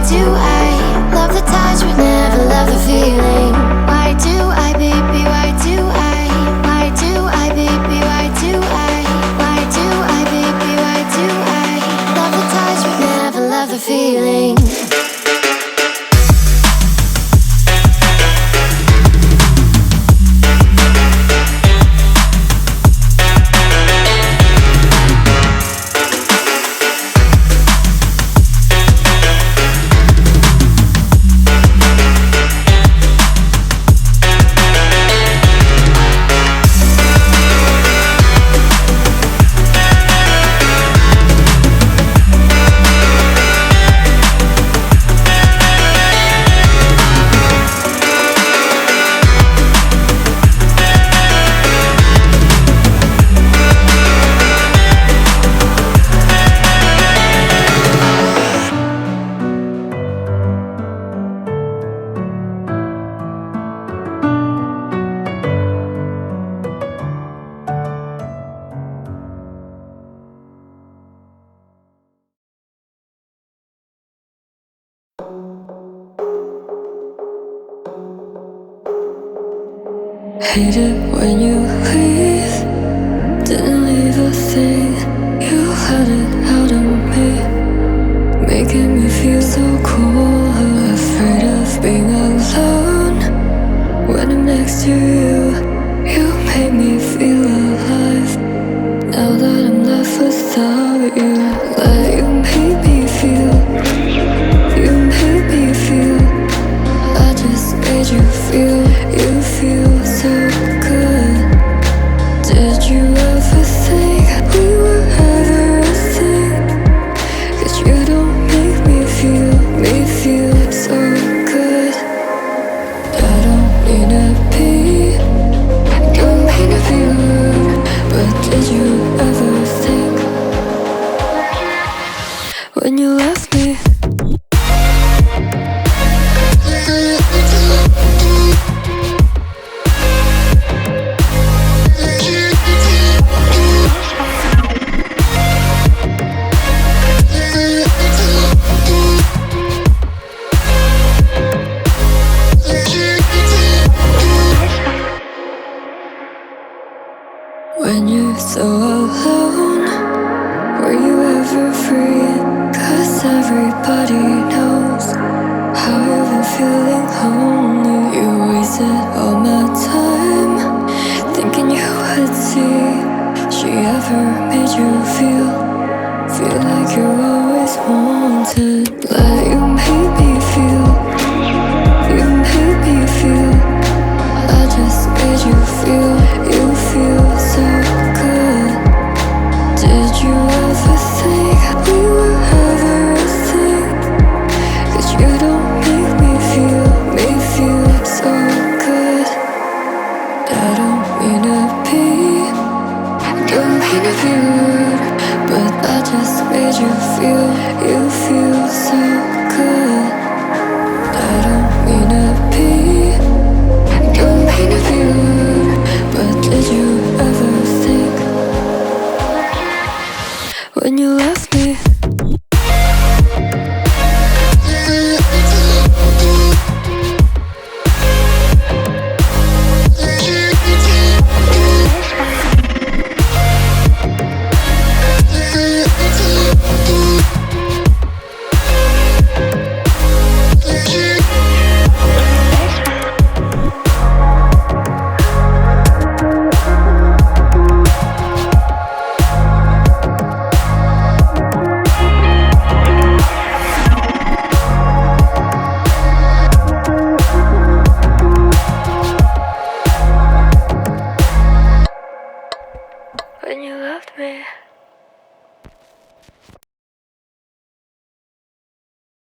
do I love the touch but never love the feeling? Why do I, baby, why do I? Why do I, baby, why do I? Why do I, baby, why do I love the touch but never love the feeling? Hate it when you leave. Didn't leave a thing. You had it out of me, making me feel so cold. Afraid of being alone when I'm next to you. You made me feel alive. Now that I'm left without you, let you make me feel. You made me feel. I just made you feel. You feel so good. Did you ever think we were ever a thing? 'Cause you don't make me feel so good. I don't mean to be, don't mean to be rude, but did you ever think when you left me? When you're so alone, were you ever free? 'Cause everybody knows how you've been feeling lonely. You wasted all my time thinking you would see. She ever made you feel like you're always wanted? Let you make me feel. You made me feel. I just made you feel. You feel so good. Did you ever think we were ever a thing? 'Cause you don't make me feel so good. I don't mean to be, don't mean to be rude, but I just made you feel so good.